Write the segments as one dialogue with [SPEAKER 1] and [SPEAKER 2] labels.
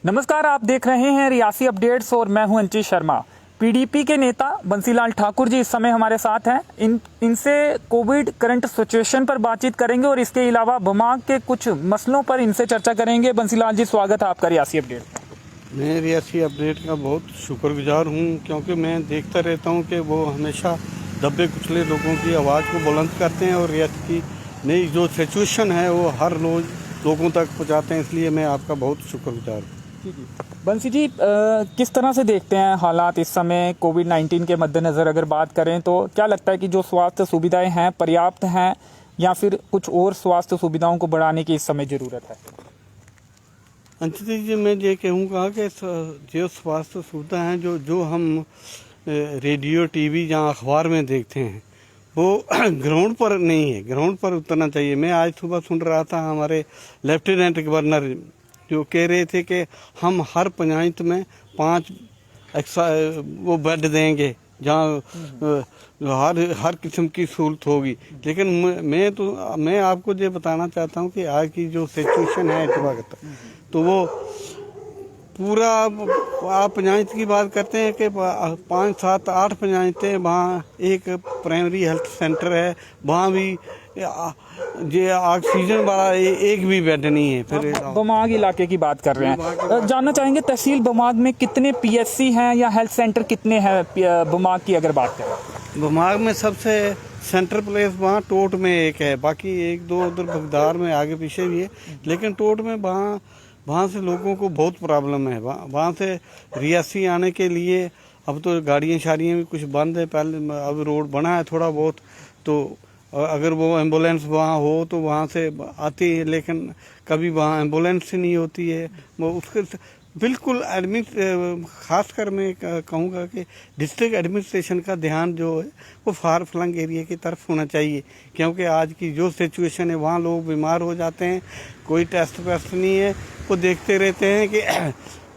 [SPEAKER 1] नमस्कार, आप देख रहे हैं रियासी अपडेट्स और मैं हूं अंचित शर्मा। पीडीपी के नेता बंसीलाल ठाकुर जी इस समय हमारे साथ हैं। इनसे कोविड करंट सिचुएशन पर बातचीत करेंगे और इसके अलावा बमाग के कुछ मसलों पर इनसे चर्चा करेंगे। बंसीलाल जी, स्वागत है आपका रियासी अपडेट।
[SPEAKER 2] मैं रियासी अपडेट का बहुत शुक्रगुजार हूं, क्योंकि मैं देखता रहता हूं कि वो हमेशा दबे कुचले लोगों की आवाज़ को बुलंद करते हैं और रियासी की नई जो सिचुएशन है वो हर रोज़ लोगों तक पहुंचाते हैं। इसलिए मैं आपका बहुत शुक्रगुजार हूँ।
[SPEAKER 1] बंसी जी, किस तरह से देखते हैं हालात इस समय कोविड-19 के मद्देनज़र? अगर बात करें तो क्या लगता है कि जो स्वास्थ्य सुविधाएं हैं पर्याप्त हैं या फिर कुछ और स्वास्थ्य सुविधाओं को बढ़ाने की इस समय ज़रूरत है?
[SPEAKER 2] अंकित जी, मैं ये कहूँगा कि जो स्वास्थ्य सुविधा हैं जो हम रेडियो टीवी या अखबार में देखते हैं वो ग्राउंड पर नहीं है। ग्राउंड पर उतरना चाहिए। मैं आज सुबह सुन रहा था हमारे लेफ्टिनेंट गवर्नर जो कह रहे थे कि हम हर पंचायत में 5 वो बेड देंगे जहाँ हर किस्म की सहूलत होगी। लेकिन मैं आपको ये बताना चाहता हूँ कि आज की जो सिचुएशन है इस वक्त, तो वो पूरा आप पंचायत की बात करते हैं कि 5, 7, 8 पंचायतें, वहाँ एक प्राइमरी हेल्थ सेंटर है, वहाँ भी ये ऑक्सीजन वाला एक भी बेड नहीं है। फिर
[SPEAKER 1] बमाग इलाके की बात कर रहे हैं, जानना चाहेंगे तहसील बमाग में कितने पीएचसी हैं या हेल्थ सेंटर कितने हैं बमाग की अगर बात करें?
[SPEAKER 2] बमाग में सबसे सेंटर प्लेस वहाँ टोट में एक है, बाकी 1-2 उधर बगदार में आगे पीछे भी है। लेकिन टोट में वहाँ से लोगों को बहुत प्रॉब्लम है। वहाँ से रियासी आने के लिए अब तो गाड़ियाँ शाड़ियाँ भी कुछ बंद है। पहले अब रोड बना है थोड़ा बहुत, तो अगर वो एम्बुलेंस वहाँ हो तो वहाँ से आती है, लेकिन कभी वहाँ एम्बुलेंस ही नहीं होती है। वो उसके बिल्कुल खासकर मैं कहूँगा कि डिस्ट्रिक्ट एडमिनिस्ट्रेशन का ध्यान जो है वो फार फ्लंग एरिया की तरफ होना चाहिए, क्योंकि आज की जो सिचुएशन है वहाँ लोग बीमार हो जाते हैं, कोई टेस्ट वेस्ट नहीं है। वो देखते रहते हैं कि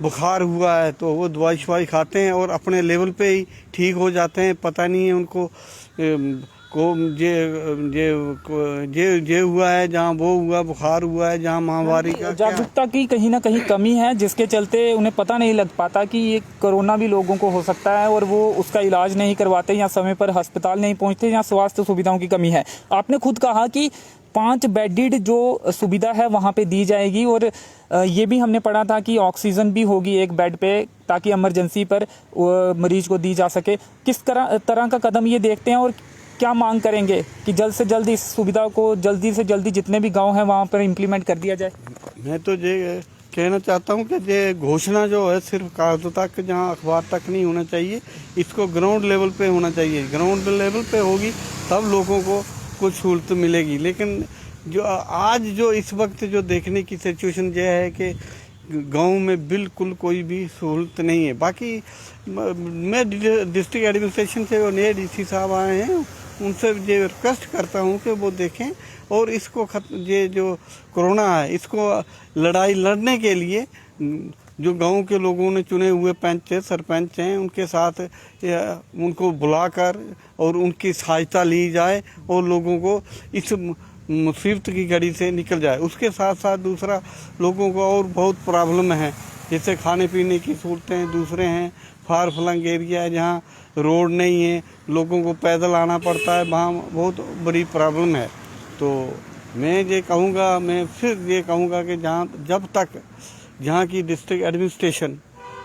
[SPEAKER 2] बुखार हुआ है तो वो दवाई शवाई खाते हैं और अपने लेवल पे ही ठीक हो जाते हैं। पता नहीं है उनको ये हुआ है, जहाँ वो हुआ, बुखार हुआ है, जहाँ महामारी का
[SPEAKER 1] जागरूकता की कहीं ना कहीं कमी है, जिसके चलते उन्हें पता नहीं लग पाता कि ये कोरोना भी लोगों को हो सकता है और वो उसका इलाज नहीं करवाते या समय पर अस्पताल नहीं पहुंचते या स्वास्थ्य सुविधाओं की कमी है। आपने खुद कहा कि 5 बेडेड जो सुविधा है वहाँ पे दी जाएगी और ये भी हमने पढ़ा था कि ऑक्सीजन भी होगी एक बेड पे, ताकि इमरजेंसी पर मरीज को दी जा सके। किस तरह का कदम ये देखते हैं और क्या मांग करेंगे कि जल्द से जल्द इस सुविधा को जल्दी से जल्दी जितने भी गांव हैं वहां पर इम्प्लीमेंट कर दिया जाए?
[SPEAKER 2] मैं तो ये कहना चाहता हूं कि ये घोषणा जो है सिर्फ कागजों तक, जहां अखबार तक नहीं होना चाहिए, इसको ग्राउंड लेवल पे होना चाहिए। ग्राउंड लेवल पे होगी तब लोगों को कुछ सहूलत मिलेगी। लेकिन जो आज जो इस वक्त जो देखने की सिचुएशन ये है कि गांव में बिल्कुल कोई भी सहूलत नहीं है। बाकी मैं डिस्ट्रिक्ट एडमिनिस्ट्रेशन से वो नए डीसी साहब आए हैं, उनसे ये रिक्वेस्ट करता हूँ कि वो देखें और इसको ये जो कोरोना है इसको लड़ाई लड़ने के लिए जो गांव के लोगों ने चुने हुए पंच सरपंच हैं उनके साथ उनको बुलाकर और उनकी सहायता ली जाए और लोगों को इस मुसीबत की घड़ी से निकल जाए। उसके साथ साथ दूसरा, लोगों को और बहुत प्रॉब्लम है, जैसे खाने पीने की सहूलतें दूसरे हैं। फार फ्लंग एरिया है जहाँ रोड नहीं है, लोगों को पैदल आना पड़ता है, वहाँ बहुत बड़ी प्रॉब्लम है। तो मैं फिर ये कहूँगा कि जहाँ की डिस्ट्रिक्ट एडमिनिस्ट्रेशन,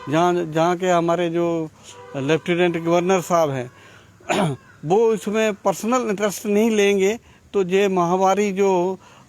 [SPEAKER 2] जहाँ के हमारे जो लेफ्टिनेंट गवर्नर साहब हैं वो इसमें पर्सनल इंटरेस्ट नहीं लेंगे तो ये महामारी जो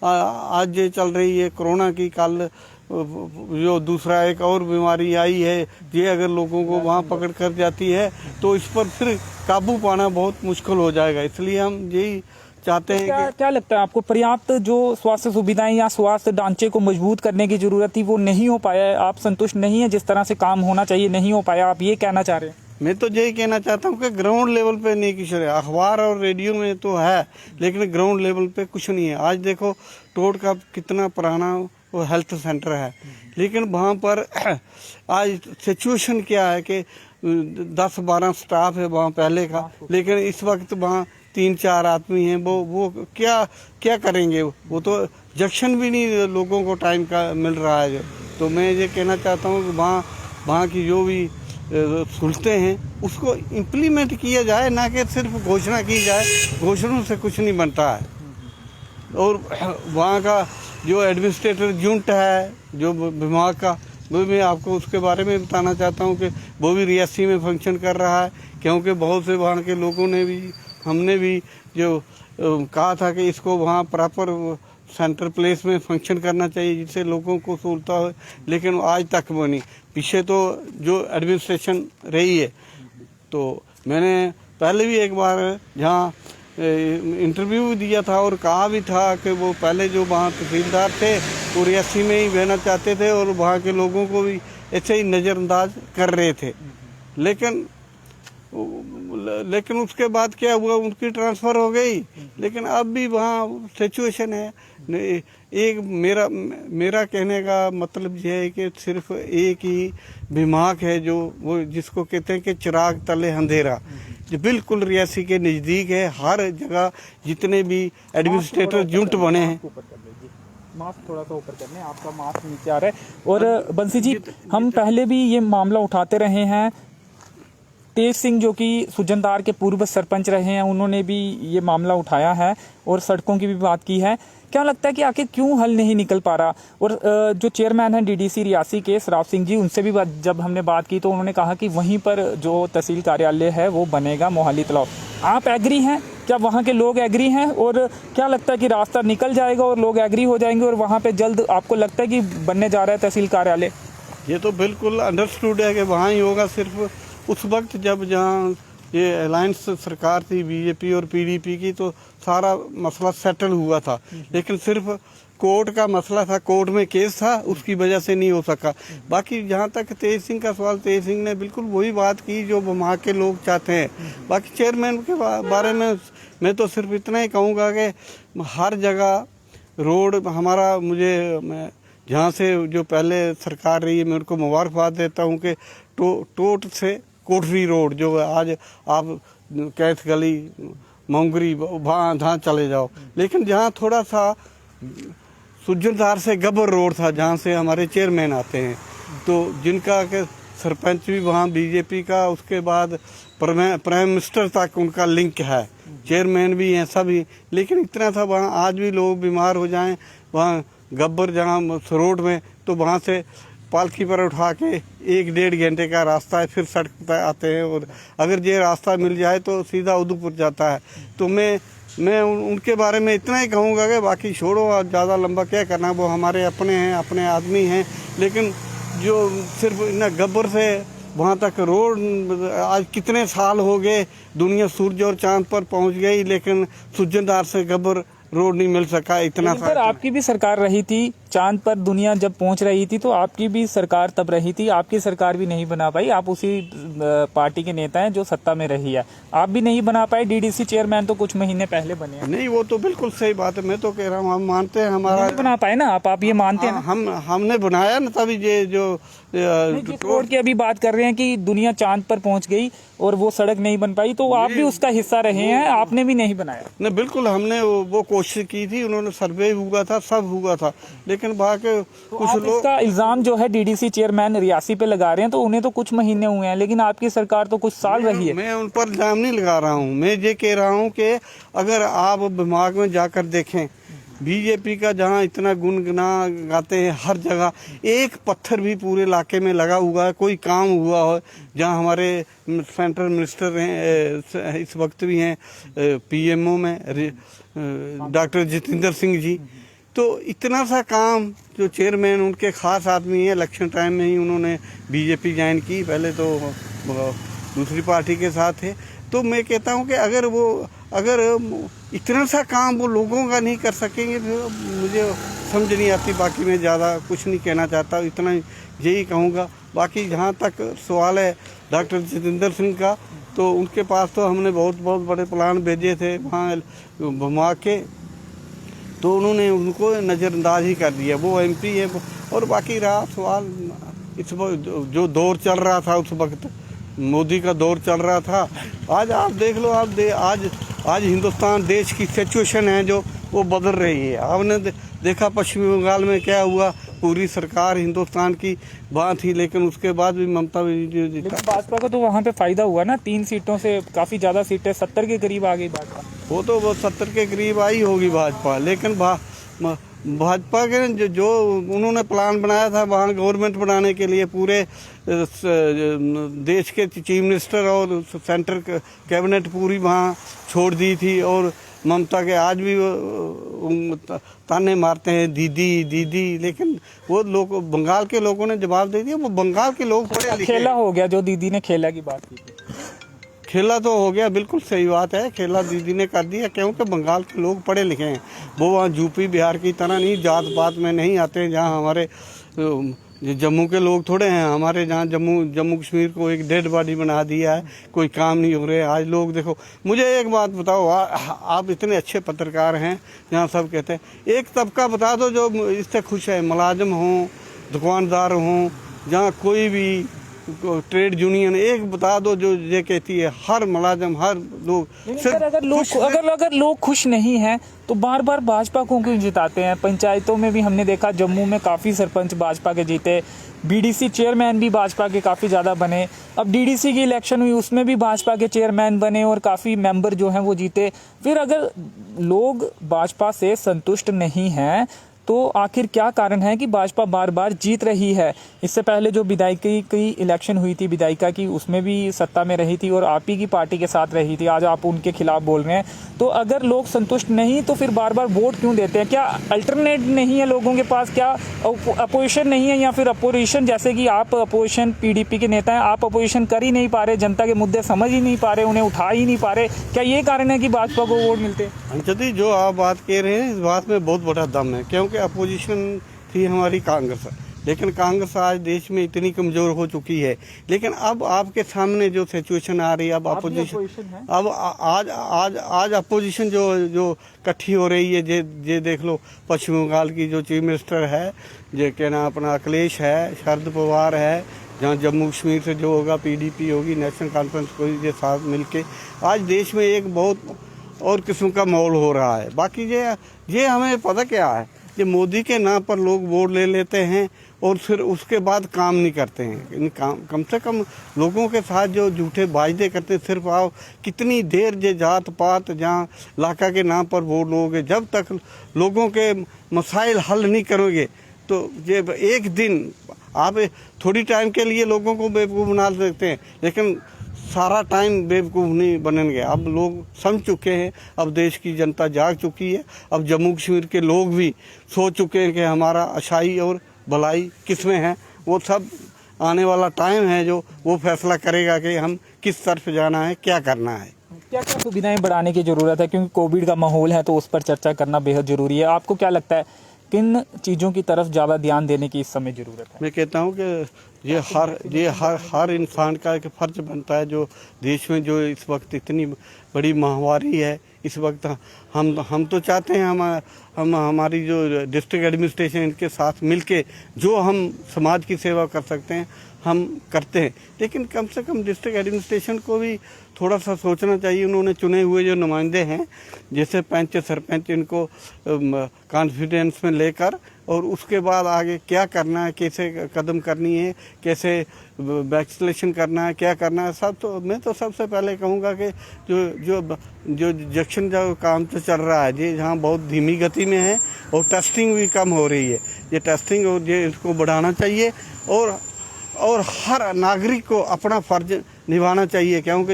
[SPEAKER 2] आज ये चल रही है कोरोना की, कल जो दूसरा एक और बीमारी आई है, ये अगर लोगों को वहाँ पकड़ कर जाती है तो इस पर फिर काबू पाना बहुत मुश्किल हो जाएगा। इसलिए हम यही चाहते हैं
[SPEAKER 1] क्या लगता है आपको, पर्याप्त जो स्वास्थ्य सुविधाएं या स्वास्थ्य ढांचे को मजबूत करने की जरूरत थी वो नहीं हो पाया है? आप संतुष्ट नहीं है जिस तरह से काम होना चाहिए नहीं हो पाया, आप ये कहना चाह रहे हैं?
[SPEAKER 2] मैं तो यही कहना चाहता हूँ कि ग्राउंड लेवल पे नहीं कुछ है। अखबार और रेडियो में तो है, लेकिन ग्राउंड लेवल पे कुछ नहीं है। आज देखो टोट का कितना पुराना वो हेल्थ सेंटर है, लेकिन वहाँ पर आज सिचुएशन क्या है कि 10-12 स्टाफ है वहाँ पहले का, लेकिन इस वक्त वहाँ 3-4 आदमी हैं। वो क्या करेंगे? वो तो जंक्शन भी नहीं लोगों को टाइम का मिल रहा है। तो मैं ये कहना चाहता हूँ कि वहाँ की जो भी सुलतें हैं उसको इम्प्लीमेंट किया जाए, ना कि सिर्फ घोषणा की जाए। घोषणाओं से कुछ नहीं बनता है। और वहाँ का जो एडमिनिस्ट्रेटर जुंट है जो विभाग का, वो मैं आपको उसके बारे में बताना चाहता हूँ कि वो भी रियासी में फंक्शन कर रहा है, क्योंकि बहुत से वहाँ के लोगों ने भी, हमने भी जो कहा था कि इसको वहाँ प्रॉपर सेंटर प्लेस में फंक्शन करना चाहिए जिससे लोगों को सहूलत हो, लेकिन आज तक वो नहीं। पीछे तो जो एडमिनिस्ट्रेशन रही है, तो मैंने पहले भी एक बार जहाँ इंटरव्यू भी दिया था और कहा भी था कि वो पहले जो वहाँ तहसीलदार थे वो रियासी में ही रहना चाहते थे और वहाँ के लोगों को भी ऐसे ही नज़रअंदाज कर रहे थे। लेकिन उसके बाद क्या हुआ, उनकी ट्रांसफ़र हो गई। लेकिन अब भी वहाँ सिचुएशन है। एक मेरा कहने का मतलब यह है कि सिर्फ एक ही विभाग है जो वो जिसको कहते हैं कि चिराग तले अंधेरा, जो बिल्कुल रियासी के नज़दीक है। हर जगह जितने भी एडमिनिस्ट्रेटर जुंट बने हैं।
[SPEAKER 1] मास्क थोड़ा सा ऊपर कर लें, आपका मास्क नीचे आ रहा है। और बंसी जी, हम पहले भी ये मामला उठाते रहे हैं। तेज सिंह जो कि सुजनदार के पूर्व सरपंच रहे हैं, उन्होंने भी ये मामला उठाया है और सड़कों की भी बात की है। क्या लगता है कि आखिर क्यों हल नहीं निकल पा रहा? और जो चेयरमैन हैं डीडीसी रियासी के सराफ सिंह जी, उनसे भी जब हमने बात की तो उन्होंने कहा कि वहीं पर जो तहसील कार्यालय है वो बनेगा, मोहाली तलाव। आप एग्री हैं? क्या वहाँ के लोग एग्री हैं? और क्या लगता है कि रास्ता निकल जाएगा और लोग एग्री हो जाएंगे और वहाँ पे जल्द आपको लगता है कि बनने जा रहा है तहसील कार्यालय?
[SPEAKER 2] ये तो बिल्कुल अंडरस्टूड है कि वहाँ ही होगा। सिर्फ उस वक्त जब जहाँ ये अलायंस सरकार थी बीजेपी और पीडीपी की, तो सारा मसला सेटल हुआ था। लेकिन सिर्फ कोर्ट का मसला था, कोर्ट में केस था, उसकी वजह से नहीं हो सका। बाकी जहाँ तक तेज सिंह का सवाल, तेज सिंह ने बिल्कुल वही बात की जो वहाँ के लोग चाहते हैं। बाकी चेयरमैन के बारे में मैं तो सिर्फ इतना ही कहूँगा कि हर जगह रोड हमारा, मैं जहाँ से जो पहले सरकार रही है मैं उनको मुबारकबाद देता हूँ कि टोट से कोठरी रोड जो है, आज आप कैथ गली, मोंगरी, वहाँ जहाँ चले जाओ। लेकिन जहाँ थोड़ा सा सुजनदार से गब्बर रोड था, जहाँ से हमारे चेयरमैन आते हैं, तो जिनका के सरपंच भी वहाँ बीजेपी का, उसके बाद प्राइम मिनिस्टर तक उनका लिंक है, चेयरमैन भी हैं सभी। लेकिन इतना था वहाँ आज भी लोग बीमार हो जाएं, वहाँ गब्बर जहाँ रोड में, तो वहाँ से पालकी पर उठा के 1-1.5 घंटे का रास्ता है, फिर सड़क पर आते हैं। और अगर ये रास्ता मिल जाए तो सीधा उदयपुर जाता है। तो मैं उनके बारे में इतना ही कहूँगा कि बाकी छोड़ो, ज़्यादा लंबा क्या करना, वो हमारे अपने हैं, अपने आदमी हैं। लेकिन जो सिर्फ इन गब्बर से वहाँ तक रोड, आज कितने साल हो गए, दुनिया सूरज और चांद पर पहुँच गई, लेकिन सुजनदार से गब्बर रोड नहीं मिल सका। इतना
[SPEAKER 1] सर, आपकी भी सरकार रही थी, चांद पर दुनिया जब पहुंच रही थी तो आपकी भी सरकार तब रही थी, आपकी सरकार भी नहीं बना पाई। आप उसी पार्टी के नेता हैं जो सत्ता में रही है, आप भी नहीं बना पाए। डीडीसी चेयरमैन तो कुछ महीने पहले बने हैं।
[SPEAKER 2] नहीं, वो तो बिल्कुल सही बात है। मैं तो कह रहा हूँ, हम मानते हैं हमारा
[SPEAKER 1] नहीं बना पाए ना आप ये मानते हैं?
[SPEAKER 2] हमने बनाया ना, तभी ये जो
[SPEAKER 1] रोड की अभी बात कर रहे हैं कि दुनिया चांद पर पहुंच गई और वो सड़क नहीं बन पाई, तो आप भी उसका हिस्सा रहे हैं, आपने भी नहीं बनाया?
[SPEAKER 2] नहीं, बिल्कुल हमने वो कोशिश की थी, उन्होंने सर्वे हुआ था, सब हुआ था, लेकिन वहाँ के कुछ लोग
[SPEAKER 1] इसका इल्जाम जो है डीडीसी चेयरमैन रियासी पे लगा रहे हैं, तो उन्हें तो कुछ महीने हुए हैं, लेकिन आपकी सरकार तो कुछ साल रही है।
[SPEAKER 2] मैं उन पर इल्जाम नहीं लगा रहा हूँ, मैं ये कह रहा हूँ कि अगर आप दिमाग में जाकर देखें, बीजेपी का जहाँ इतना गुनगुना गाते हैं, हर जगह एक पत्थर भी पूरे इलाके में लगा हुआ है, कोई काम हुआ हो। जहाँ हमारे सेंट्रल मिनिस्टर हैं इस वक्त भी हैं, पीएमओ में डॉक्टर जितेंद्र सिंह जी, तो इतना सा काम जो चेयरमैन उनके खास आदमी हैं, इलेक्शन टाइम में ही उन्होंने बीजेपी ज्वाइन की, पहले तो दूसरी पार्टी के साथ थे। तो मैं कहता हूँ कि अगर इतना सा काम वो लोगों का नहीं कर सकेंगे तो मुझे समझ नहीं आती। बाकी मैं ज़्यादा कुछ नहीं कहना चाहता, इतना यही कहूँगा। बाकी जहाँ तक सवाल है डॉक्टर जितेंद्र सिंह का, तो उनके पास तो हमने बहुत बड़े प्लान भेजे थे वहाँ घुमा के, तो उन्होंने उनको नज़रअंदाज ही कर दिया। वो एमपी है। और बाकी रहा सवाल इस जो दौर चल रहा था, उस वक्त मोदी का दौर चल रहा था। आज आप देख लो, आज हिंदुस्तान देश की सिचुएशन है जो वो बदल रही है। आपने देखा पश्चिमी बंगाल में क्या हुआ, पूरी सरकार हिंदुस्तान की बात थी, लेकिन उसके बाद भी ममता बनर्जी जीता।
[SPEAKER 1] लेकिन भाजपा को तो वहाँ पे फायदा हुआ ना, 3 सीटों से काफी ज्यादा सीटें, 70 के करीब आ गई भाजपा।
[SPEAKER 2] वो 70 के करीब आई होगी भाजपा, लेकिन भाजपा के जो उन्होंने प्लान बनाया था वहाँ गवर्नमेंट बनाने के लिए, पूरे देश के चीफ मिनिस्टर और सेंटर कैबिनेट पूरी वहाँ छोड़ दी थी। और ममता के आज भी ताने मारते हैं दीदी दीदी, लेकिन वो लोग बंगाल के लोगों ने जवाब दे दिया। वो बंगाल के लोग पढ़े लिखे,
[SPEAKER 1] खेला हो गया, जो दीदी ने खेला की बात की थी,
[SPEAKER 2] खेला तो हो गया, बिल्कुल सही बात है, खेला दीदी ने कर दिया, क्योंकि बंगाल के लोग पढ़े लिखे हैं। वो वहाँ यूपी बिहार की तरह नहीं जात पात में नहीं आते हैं, जहाँ हमारे जम्मू के लोग थोड़े हैं। हमारे जहाँ जम्मू कश्मीर को एक डेड बॉडी बना दिया है, कोई काम नहीं हो रहे। आज लोग देखो, मुझे एक बात बताओ, आप इतने अच्छे पत्रकार हैं, जहाँ सब कहते हैं, एक तबका बता दो जो इससे खुश है, मुलाजिम हों, दुकानदार हों, जहाँ कोई भी ट्रेड यूनियन, एक बता दो जो ये कहती है हर मुलाजिम हर लोग।
[SPEAKER 1] अगर लोग खुश नहीं हैं तो बार बार भाजपा को क्यों जिताते हैं? पंचायतों में भी हमने देखा, जम्मू में काफ़ी सरपंच भाजपा के जीते, बीडीसी चेयरमैन भी भाजपा के काफ़ी ज़्यादा बने, अब डीडीसी की इलेक्शन हुई उसमें भी भाजपा के चेयरमैन बने और काफ़ी मेंबर जो हैं वो जीते। फिर अगर लोग भाजपा से संतुष्ट नहीं हैं तो आखिर क्या कारण है कि भाजपा बार बार जीत रही है? इससे पहले जो विधायिका की इलेक्शन हुई थी, विधायिका की, उसमें भी सत्ता में रही थी और आप ही की पार्टी के साथ रही थी। आज आप उनके खिलाफ बोल रहे हैं, तो अगर लोग संतुष्ट नहीं तो फिर बार बार वोट क्यों देते हैं? क्या अल्टरनेट नहीं है लोगों के पास? क्या अपोजिशन नहीं है? या फिर अपोजिशन, जैसे कि आप अपोजिशन पीडीपी के नेता हैं, आप अपोजिशन कर ही नहीं पा रहे, जनता के मुद्दे समझ ही नहीं पा रहे, उन्हें उठा ही नहीं पा रहे, क्या ये कारण है कि भाजपा को वोट मिलते?
[SPEAKER 2] अंजलि, जो आप बात कह रहे हैं इस बात में बहुत बड़ा दम है, क्योंकि अपोजिशन थी हमारी कांग्रेस, लेकिन कांग्रेस आज देश में इतनी कमजोर हो चुकी है। लेकिन अब आपके सामने जो सिचुएशन आ रही है, अब अपोजिशन, अब आज अपोजिशन जो इकट्ठी हो रही है, ये देख लो, पश्चिम बंगाल की जो चीफ मिनिस्टर है, जो क्या नाम अपना अखिलेश है, शरद पवार है, जहाँ जम्मू कश्मीर से जो होगा पीडीपी होगी, नेशनल कॉन्फ्रेंस को ये साथ मिलके आज देश में एक बहुत और किस्म का माहौल हो रहा है। बाकी ये हमें पता क्या है, ये मोदी के नाम पर लोग वोट ले लेते हैं और फिर उसके बाद काम नहीं करते हैं। कम से कम लोगों के साथ जो झूठे वायदे करते हैं, सिर्फ आप कितनी देर ये जात पात जहाँ इलाका के नाम पर वोट लोगे, जब तक लोगों के मसाइल हल नहीं करोगे तो ये एक दिन आप थोड़ी टाइम के लिए लोगों को बेवकूफ़ बना सकते हैं, लेकिन सारा टाइम बेवकूफ़ नहीं बनेंगे। अब लोग समझ चुके हैं, अब देश की जनता जाग चुकी है, अब जम्मू कश्मीर के लोग भी सोच चुके हैं कि हमारा अच्छाई और भलाई किस में है। वो सब आने वाला टाइम है जो वो फैसला करेगा कि हम किस तरफ जाना है, क्या करना है।
[SPEAKER 1] क्या क्या सुविधाएं बढ़ाने की ज़रूरत है? क्योंकि कोविड का माहौल है तो उस पर चर्चा करना बेहद ज़रूरी है। आपको क्या लगता है किन चीज़ों की तरफ ज़्यादा ध्यान देने की इस समय ज़रूरत है?
[SPEAKER 2] मैं कहता हूँ कि ये हर इंसान का एक फ़र्ज बनता है, जो देश में जो इस वक्त इतनी बड़ी महामारी है, इस वक्त हम तो चाहते हैं हम हमारी जो डिस्ट्रिक्ट एडमिनिस्ट्रेशन इनके साथ मिलके जो हम समाज की सेवा कर सकते हैं हम करते हैं, लेकिन कम से कम डिस्ट्रिक्ट एडमिनिस्ट्रेशन को भी थोड़ा सा सोचना चाहिए। उन्होंने चुने हुए जो नुमाइंदे हैं, जैसे पंच सरपंच, इनको कॉन्फिडेंस में लेकर और उसके बाद आगे क्या करना है, कैसे कदम करनी है, कैसे वैक्सीनेशन करना है, क्या करना है, सब तो मैं तो सबसे पहले कहूँगा कि जो इंजेक्शन जो काम तो चल रहा है जी, जहाँ बहुत धीमी गति में है और टेस्टिंग भी कम हो रही है, ये टेस्टिंग और ये इसको बढ़ाना चाहिए और हर नागरिक को अपना फर्ज निभाना चाहिए, क्योंकि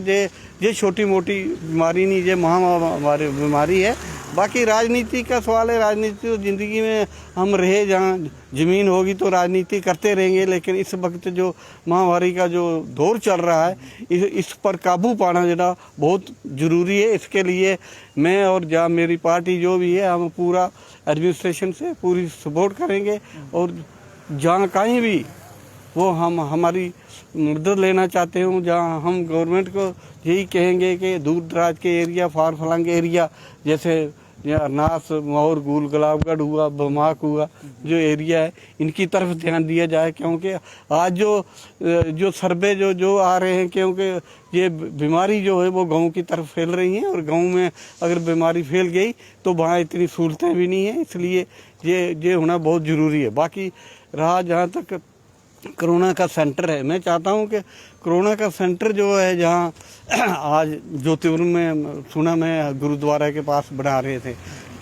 [SPEAKER 2] ये छोटी मोटी बीमारी नहीं, ये महामारी बीमारी है। बाकी राजनीति का सवाल है, राजनीति तो ज़िंदगी में हम रहे, जहाँ ज़मीन होगी तो राजनीति करते रहेंगे, लेकिन इस वक्त जो महामारी का जो दौर चल रहा है, इस पर काबू पाना जरा बहुत ज़रूरी है। इसके लिए मैं और जहाँ मेरी पार्टी जो भी है, हम पूरा एडमिनिस्ट्रेशन से पूरी सपोर्ट करेंगे और जहाँ कहीं भी वो हमारी मदद लेना चाहते हूँ, जहाँ हम गवर्नमेंट को यही कहेंगे कि दूर दराज के एरिया, फार फलंग एरिया, जैसे या अरनास, मौर, गुल, गुलाबगढ़ हुआ, बमाक हुआ, जो एरिया है इनकी तरफ ध्यान दिया जाए, क्योंकि आज जो सर्वे जो आ रहे हैं, क्योंकि ये बीमारी जो है वो गांव की तरफ फैल रही है, और गांव में अगर बीमारी फैल गई तो वहाँ इतनी सहूलतें भी नहीं हैं, इसलिए ये होना बहुत ज़रूरी है। बाकी रहा जहाँ तक कोरोना का सेंटर है, मैं चाहता हूँ कि कोरोना का सेंटर जो है, जहाँ आज ज्योतिपुर में सुना मैं गुरुद्वारा के पास बना रहे थे,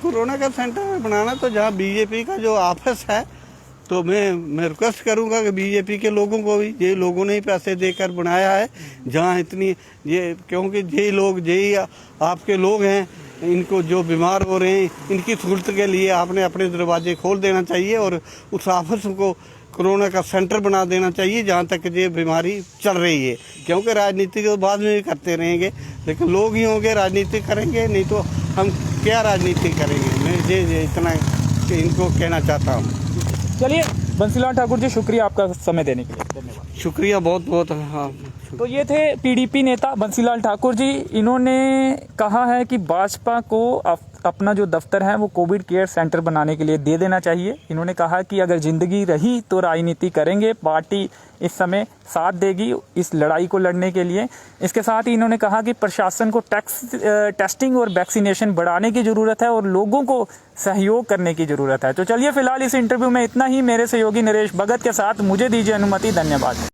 [SPEAKER 2] कोरोना का सेंटर बनाना तो जहाँ बीजेपी का जो ऑफिस है, तो मैं रिक्वेस्ट करूँगा कि बीजेपी के लोगों को भी, ये लोगों ने ही पैसे देकर बनाया है, जहाँ इतनी ये, क्योंकि यही आपके लोग हैं, इनको जो बीमार हो रहे हैं इनकी सहूलत के लिए आपने अपने दरवाजे खोल देना चाहिए, और उस ऑफिस को कोरोना का सेंटर बना देना चाहिए जहाँ तक ये बीमारी चल रही है, क्योंकि राजनीति तो बाद में भी करते रहेंगे, लेकिन लोग ही होंगे राजनीति करेंगे, नहीं तो हम क्या राजनीति करेंगे। मैं ये इतना इनको कहना चाहता हूँ।
[SPEAKER 1] चलिए बंसीलाल ठाकुर जी, शुक्रिया आपका समय देने के लिए, धन्यवाद।
[SPEAKER 2] शुक्रिया बहुत बहुत। हाँ,
[SPEAKER 1] तो ये थे पीडीपी नेता बंसीलाल ठाकुर जी। इन्होंने कहा है कि भाजपा को अपना जो दफ्तर है वो कोविड केयर सेंटर बनाने के लिए दे देना चाहिए। इन्होंने कहा कि अगर जिंदगी रही तो राजनीति करेंगे, पार्टी इस समय साथ देगी इस लड़ाई को लड़ने के लिए। इसके साथ ही इन्होंने कहा कि प्रशासन को टेस्टिंग और वैक्सीनेशन बढ़ाने की ज़रूरत है और लोगों को सहयोग करने की ज़रूरत है। तो चलिए फिलहाल इस इंटरव्यू में इतना ही। मेरे सहयोगी नरेश भगत के साथ मुझे दीजिए अनुमति। धन्यवाद।